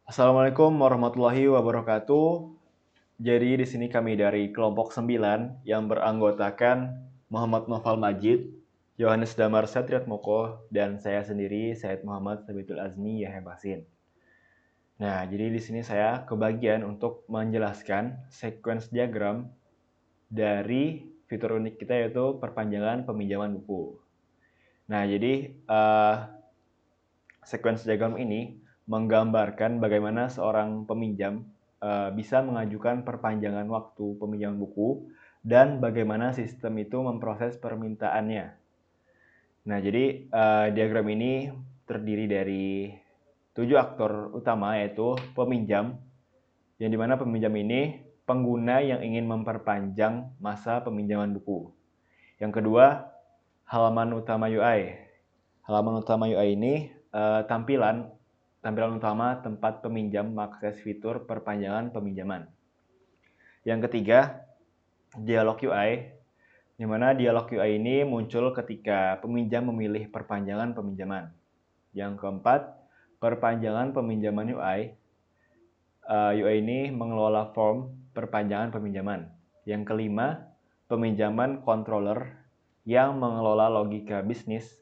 Assalamualaikum warahmatullahi wabarakatuh. Jadi di sini kami dari kelompok 9 yang beranggotakan Muhammad Noval Majid, Yohanes Damar Satriatmoko, dan saya sendiri Said Muhammad Sabitul Azmi Yahya Basin. Nah, jadi di sini saya kebagian untuk menjelaskan sequence diagram dari fitur unik kita yaitu perpanjangan peminjaman buku. Nah, jadi sequence diagram ini menggambarkan bagaimana seorang peminjam bisa mengajukan perpanjangan waktu peminjaman buku dan bagaimana sistem itu memproses permintaannya. Nah, jadi diagram ini terdiri dari 7 aktor utama yaitu peminjam, yang dimana peminjam ini pengguna yang ingin memperpanjang masa peminjaman buku. Yang kedua, halaman utama UI. Halaman utama UI ini tampilan utama tempat peminjam mengakses fitur perpanjangan peminjaman. Yang ketiga, dialog UI, di mana dialog UI ini muncul ketika peminjam memilih perpanjangan peminjaman. Yang keempat, perpanjangan peminjaman UI. UI ini mengelola form perpanjangan peminjaman. Yang kelima, peminjaman controller yang mengelola logika bisnis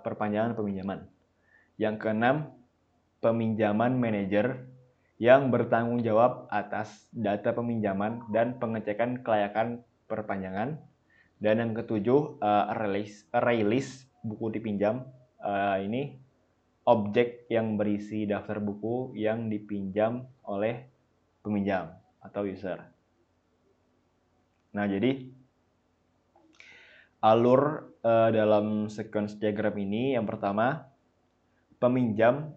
perpanjangan peminjaman. Yang keenam, peminjaman manajer yang bertanggung jawab atas data peminjaman dan pengecekan kelayakan perpanjangan. Dan yang ketujuh, release buku dipinjam. Ini objek yang berisi daftar buku yang dipinjam oleh peminjam atau user. Nah, jadi alur dalam sequence diagram ini yang pertama, peminjam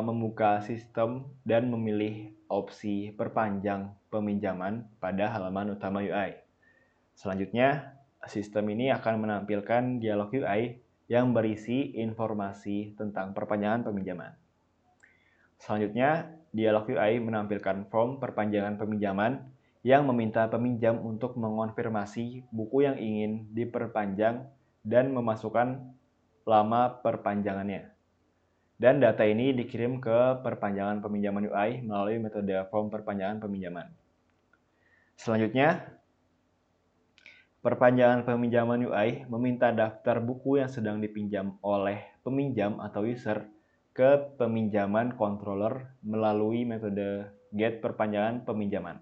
membuka sistem dan memilih opsi perpanjang peminjaman pada halaman utama UI. Selanjutnya, sistem ini akan menampilkan dialog UI yang berisi informasi tentang perpanjangan peminjaman. Selanjutnya, dialog UI menampilkan form perpanjangan peminjaman yang meminta peminjam untuk mengonfirmasi buku yang ingin diperpanjang dan memasukkan lama perpanjangannya. Dan data ini dikirim ke perpanjangan peminjaman UI melalui metode form perpanjangan peminjaman. Selanjutnya, perpanjangan peminjaman UI meminta daftar buku yang sedang dipinjam oleh peminjam atau user ke peminjaman controller melalui metode get perpanjangan peminjaman.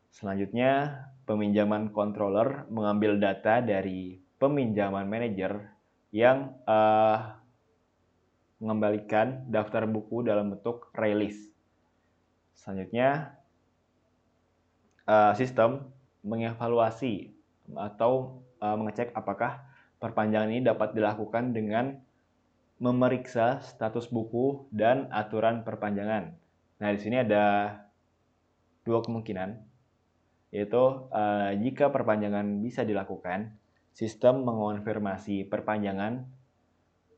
Selanjutnya, peminjaman controller mengambil data dari peminjaman manager yang mengembalikan daftar buku dalam bentuk release. Selanjutnya, sistem mengevaluasi atau mengecek apakah perpanjangan ini dapat dilakukan dengan memeriksa status buku dan aturan perpanjangan. Nah, di sini ada dua kemungkinan, yaitu jika perpanjangan bisa dilakukan, sistem mengonfirmasi perpanjangan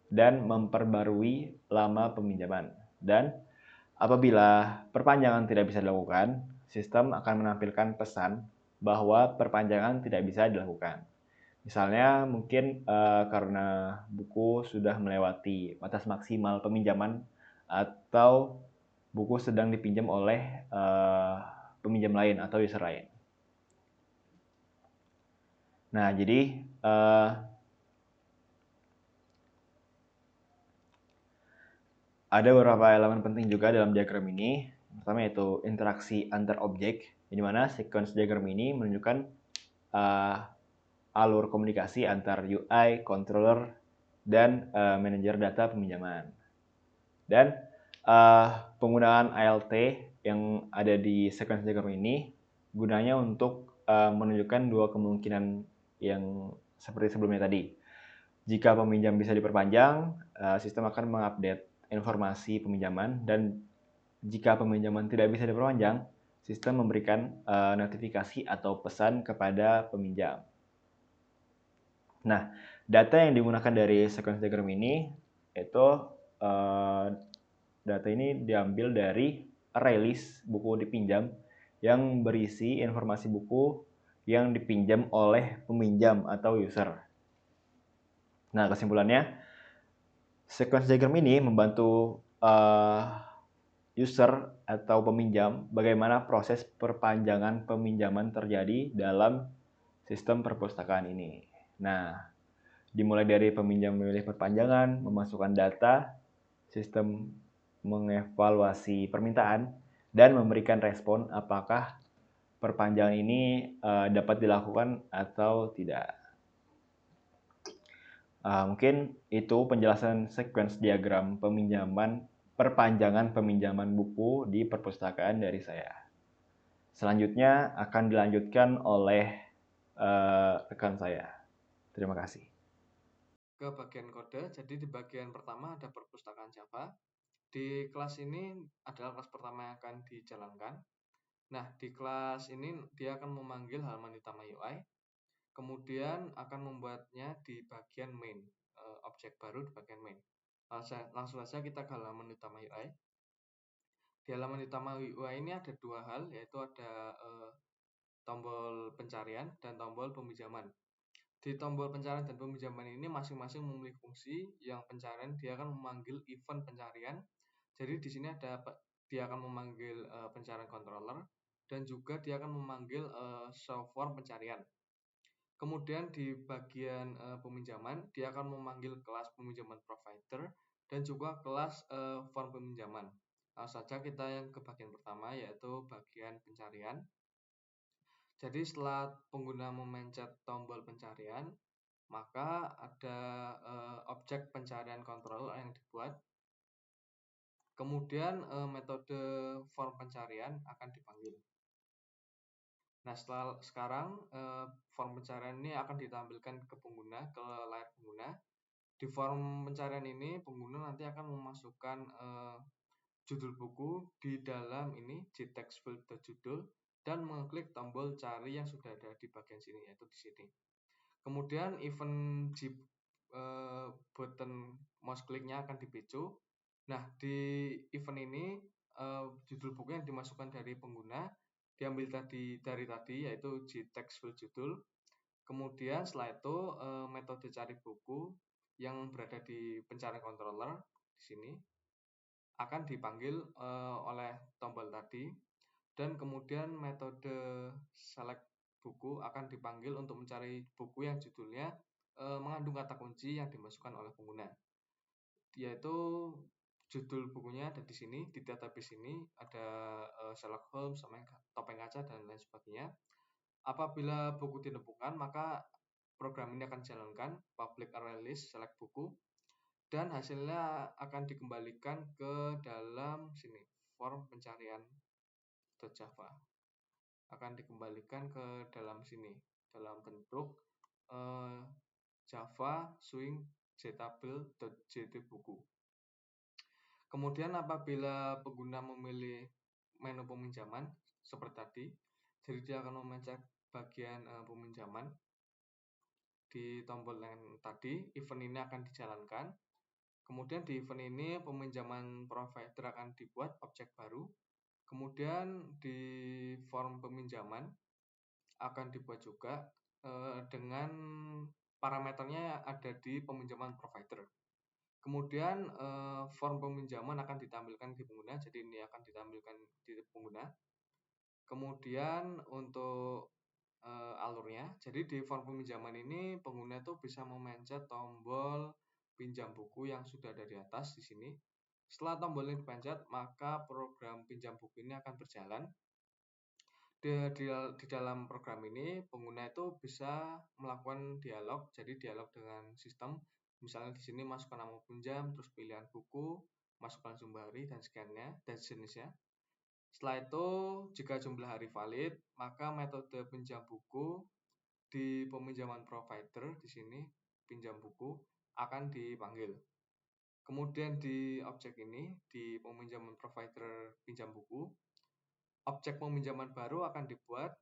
dan memperbarui lama peminjaman. Dan apabila perpanjangan tidak bisa dilakukan, sistem akan menampilkan pesan bahwa perpanjangan tidak bisa dilakukan. Misalnya mungkin karena buku sudah melewati batas maksimal peminjaman atau buku sedang dipinjam oleh peminjam lain atau user lain. Nah, jadi ada beberapa elemen penting juga dalam diagram ini. Pertama yaitu interaksi antar objek, di mana sequence diagram ini menunjukkan alur komunikasi antar UI, controller, dan manajer data peminjaman. Dan penggunaan ALT yang ada di sequence diagram ini gunanya untuk menunjukkan dua kemungkinan yang seperti sebelumnya tadi. Jika peminjam bisa diperpanjang, sistem akan mengupdate informasi peminjaman, dan jika peminjaman tidak bisa diperpanjang, sistem memberikan notifikasi atau pesan kepada peminjam. Nah, data yang digunakan dari sequence diagram ini itu data ini diambil dari release buku dipinjam yang berisi informasi buku yang dipinjam oleh peminjam atau user. Nah, kesimpulannya, sequence diagram ini membantu user atau peminjam bagaimana proses perpanjangan peminjaman terjadi dalam sistem perpustakaan ini. Nah, dimulai dari peminjam memilih perpanjangan, memasukkan data, sistem mengevaluasi permintaan, dan memberikan respon apakah perpanjangan ini dapat dilakukan atau tidak. Mungkin itu penjelasan sequence diagram perpanjangan peminjaman buku di perpustakaan dari saya. Selanjutnya akan dilanjutkan oleh rekan saya. Terima kasih. Ke bagian kode, jadi di bagian pertama ada perpustakaan Java. Di kelas ini adalah kelas pertama yang akan dijalankan. Nah, di kelas ini dia akan memanggil halaman utama UI, kemudian akan membuatnya di bagian main, objek baru di bagian main. Langsung saja kita ke halaman utama UI. Di halaman utama UI ini ada dua hal, yaitu ada tombol pencarian dan tombol peminjaman. Di tombol pencarian dan peminjaman ini masing-masing memiliki fungsi. Yang pencarian dia akan memanggil event pencarian. Jadi di sini dia akan memanggil pencarian controller dan juga dia akan memanggil show form pencarian. Kemudian di bagian peminjaman dia akan memanggil kelas peminjaman provider dan juga kelas form peminjaman. Langsung saja kita yang ke bagian pertama, yaitu bagian pencarian. Jadi setelah pengguna memencet tombol pencarian, maka ada objek pencarian controller yang dibuat. Kemudian metode form pencarian akan dipanggil. Nah, sekarang form pencarian ini akan ditampilkan ke pengguna, ke layar pengguna. Di form pencarian ini, pengguna nanti akan memasukkan judul buku di dalam ini, di text field judul, dan mengklik tombol cari yang sudah ada di bagian sini, yaitu di sini. Kemudian event di button mouse kliknya akan dipicu. Nah, di event ini judul buku yang dimasukkan dari pengguna diambil dari tadi, yaitu text field judul. Kemudian setelah itu metode cari buku yang berada di pencarian controller di sini akan dipanggil oleh tombol tadi, dan kemudian metode select buku akan dipanggil untuk mencari buku yang judulnya mengandung kata kunci yang dimasukkan oleh pengguna, yaitu judul bukunya ada di sini. Di database ini ada Sherlock Holmes, Topeng Kaca, dan lain sebagainya. Apabila buku ditemukan, maka program ini akan dijalankan public array list select buku, dan hasilnya akan dikembalikan ke dalam sini, form pencarian .java akan dikembalikan ke dalam sini dalam bentuk Java swing jtable.jtbuku. Kemudian apabila pengguna memilih menu peminjaman seperti tadi, jadi dia akan memencet bagian peminjaman di tombol yang tadi, event ini akan dijalankan. Kemudian di event ini peminjaman provider akan dibuat objek baru. Kemudian di form peminjaman akan dibuat juga dengan parameternya ada di peminjaman provider. Kemudian form peminjaman akan ditampilkan di pengguna, jadi ini akan ditampilkan di pengguna. Kemudian untuk alurnya, jadi di form peminjaman ini pengguna itu bisa memencet tombol pinjam buku yang sudah ada di atas di sini. Setelah tombol ini dipencet, maka program pinjam buku ini akan berjalan. Di dalam program ini pengguna itu bisa melakukan dialog, jadi dialog dengan sistem. Misalnya di sini masukkan nama pinjam, terus pilihan buku, masukkan jumlah hari dan sekiannya dan jenisnya. Setelah itu jika jumlah hari valid, maka metode pinjam buku di peminjaman provider di sini pinjam buku akan dipanggil. Kemudian di objek ini di peminjaman provider pinjam buku, objek peminjaman baru akan dibuat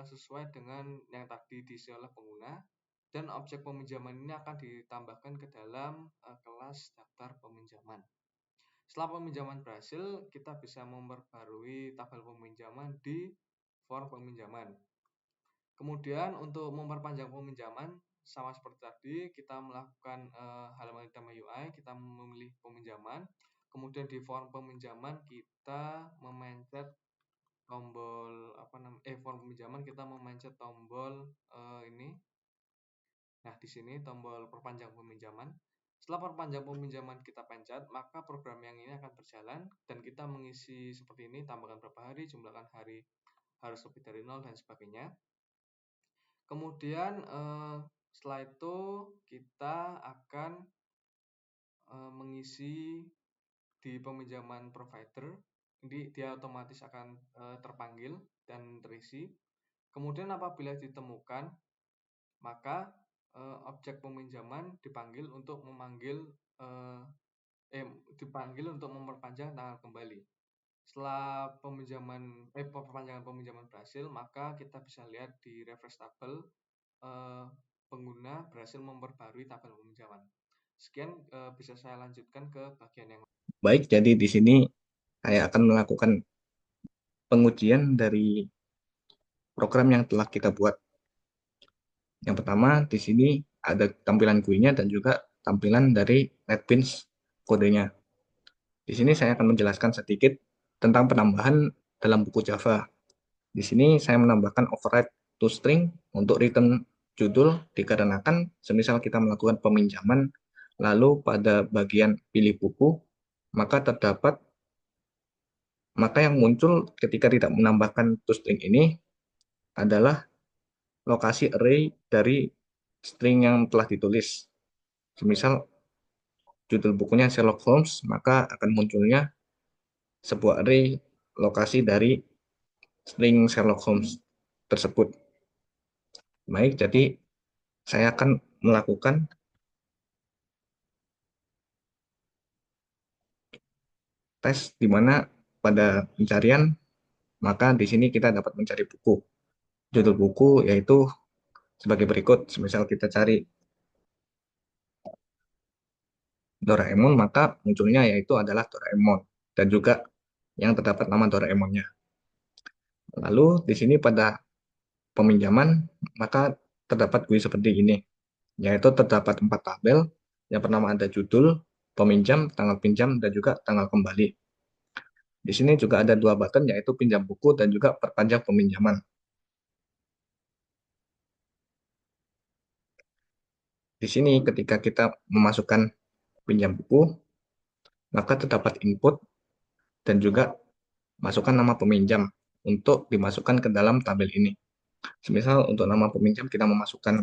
sesuai dengan yang tadi diisi oleh pengguna, dan objek peminjaman ini akan ditambahkan ke dalam kelas daftar peminjaman. Setelah peminjaman berhasil, kita bisa memperbarui tabel peminjaman di form peminjaman. Kemudian untuk memperpanjang peminjaman, sama seperti tadi, kita melakukan halaman utama UI, kita memilih peminjaman, Kemudian di form peminjaman kita memencet tombol form peminjaman kita memencet tombol ini. Nah, di sini tombol perpanjang peminjaman. Setelah perpanjang peminjaman kita pencet, maka program yang ini akan berjalan dan kita mengisi seperti ini, tambahkan berapa hari, jumlahkan hari harus lebih dari 0 dan sebagainya. Kemudian setelah itu kita akan mengisi di peminjaman provider. Ini dia otomatis akan terpanggil dan terisi. Kemudian apabila ditemukan, maka objek peminjaman dipanggil untuk dipanggil untuk memperpanjang tanggal kembali. Setelah perpanjangan peminjaman berhasil, maka kita bisa lihat di refresh tabel pengguna berhasil memperbarui tabel peminjaman. Sekian, bisa saya lanjutkan ke bagian yang Baik, jadi di sini saya akan melakukan pengujian dari program yang telah kita buat. Yang pertama, di sini ada tampilan GUI-nya dan juga tampilan dari NetBeans kodenya. Di sini saya akan menjelaskan sedikit tentang penambahan dalam buku Java. Di sini saya menambahkan override toString untuk return judul dikarenakan semisal kita melakukan peminjaman, lalu pada bagian pilih buku, maka yang muncul ketika tidak menambahkan toString ini adalah lokasi array dari string yang telah ditulis. Semisal judul bukunya Sherlock Holmes, maka akan munculnya sebuah array lokasi dari string Sherlock Holmes tersebut. Baik, jadi saya akan melakukan tes di mana pada pencarian, maka di sini kita dapat mencari buku. Judul buku yaitu sebagai berikut. Semisal kita cari Doraemon, maka munculnya yaitu adalah Doraemon dan juga yang terdapat nama Doraemonnya. Lalu di sini pada peminjaman, maka terdapat GUI seperti ini, yaitu terdapat 4 tabel yang pertama ada judul, peminjam, tanggal pinjam, dan juga tanggal kembali. Di sini juga ada 2 button, yaitu pinjam buku dan juga perpanjang peminjaman. Di sini ketika kita memasukkan pinjam buku, maka terdapat input dan juga masukkan nama peminjam untuk dimasukkan ke dalam tabel ini. Semisal untuk nama peminjam kita memasukkan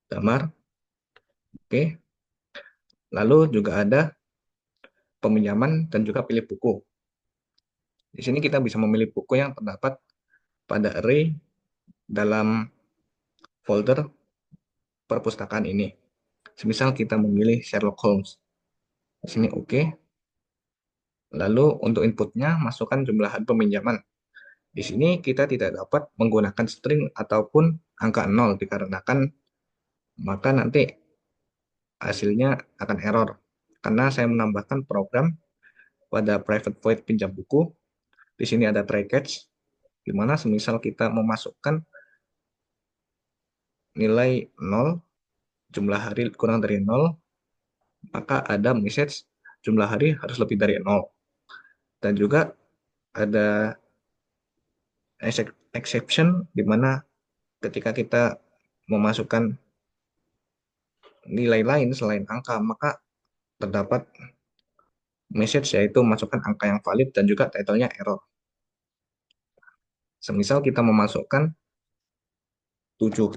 Damar. Oke. Lalu juga ada peminjaman dan juga pilih buku. Di sini kita bisa memilih buku yang terdapat pada array dalam folder perpustakaan ini. Semisal kita memilih Sherlock Holmes. Di sini oke. Lalu untuk inputnya masukkan jumlah hari peminjaman. Di sini kita tidak dapat menggunakan string ataupun angka 0 dikarenakan maka nanti hasilnya akan error. Karena saya menambahkan program pada private void pinjam buku. Di sini ada try catch, di mana semisal kita memasukkan nilai 0, jumlah hari kurang dari 0, maka ada message jumlah hari harus lebih dari 0. Dan juga ada exception, di mana ketika kita memasukkan nilai lain selain angka, maka terdapat message yaitu masukkan angka yang valid dan juga title-nya error. Semisal kita memasukkan 7,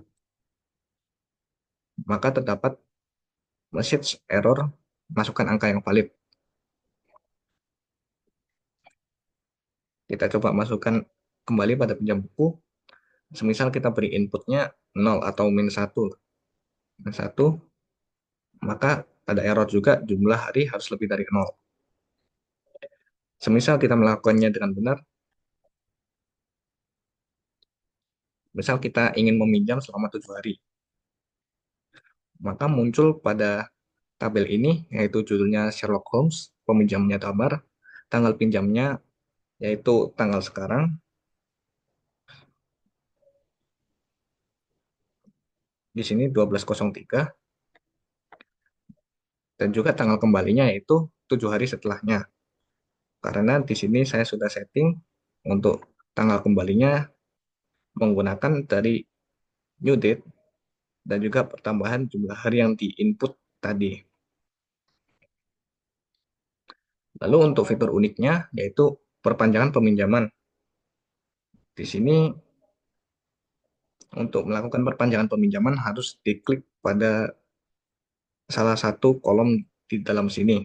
maka terdapat message error masukkan angka yang valid. Kita coba masukkan kembali pada pinjam buku. Semisal kita beri inputnya 0 atau min 1, maka ada error juga jumlah hari harus lebih dari 0. Semisal kita melakukannya dengan benar, misal kita ingin meminjam selama 7 hari, maka muncul pada tabel ini, yaitu judulnya Sherlock Holmes, peminjamnya Damar, tanggal pinjamnya yaitu tanggal sekarang, di sini 12.03, dan juga tanggal kembalinya yaitu 7 hari setelahnya. Karena di sini saya sudah setting untuk tanggal kembalinya menggunakan dari new date dan juga pertambahan jumlah hari yang di-input tadi. Lalu untuk fitur uniknya yaitu perpanjangan peminjaman. Di sini untuk melakukan perpanjangan peminjaman harus diklik pada salah satu kolom di dalam sini.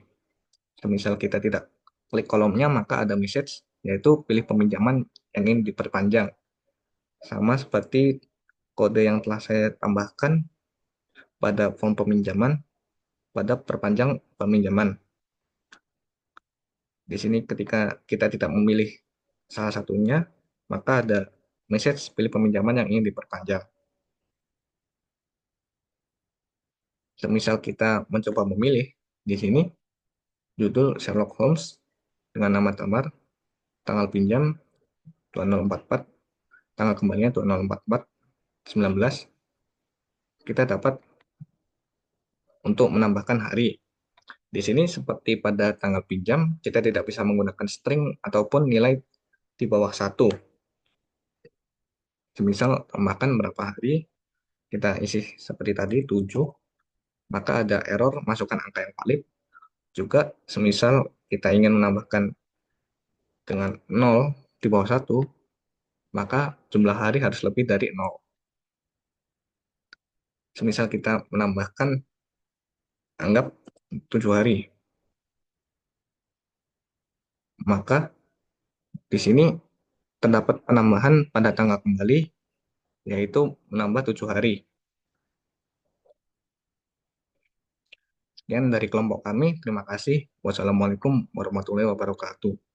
Misal kita tidak klik kolomnya, maka ada message yaitu pilih peminjaman yang ingin diperpanjang. Sama seperti kode yang telah saya tambahkan pada form peminjaman pada perpanjang peminjaman. Di sini ketika kita tidak memilih salah satunya, maka ada message pilih peminjaman yang ingin diperpanjang. Semisal kita mencoba memilih, di sini judul Sherlock Holmes dengan nama Tamar, tanggal pinjam 2044, tanggal kembalinya 2044, 19, kita dapat untuk menambahkan hari. Di sini seperti pada tanggal pinjam, kita tidak bisa menggunakan string ataupun nilai di bawah 1. Semisal tambahkan berapa hari, kita isi seperti tadi 7, maka ada error masukkan angka yang valid. Juga semisal kita ingin menambahkan dengan 0 di bawah 1, maka jumlah hari harus lebih dari 0. Semisal kita menambahkan, anggap 7 hari, maka di sini terdapat penambahan pada tanggal kembali, yaitu menambah 7 hari. Sekian dari kelompok kami. Terima kasih. Wassalamualaikum warahmatullahi wabarakatuh.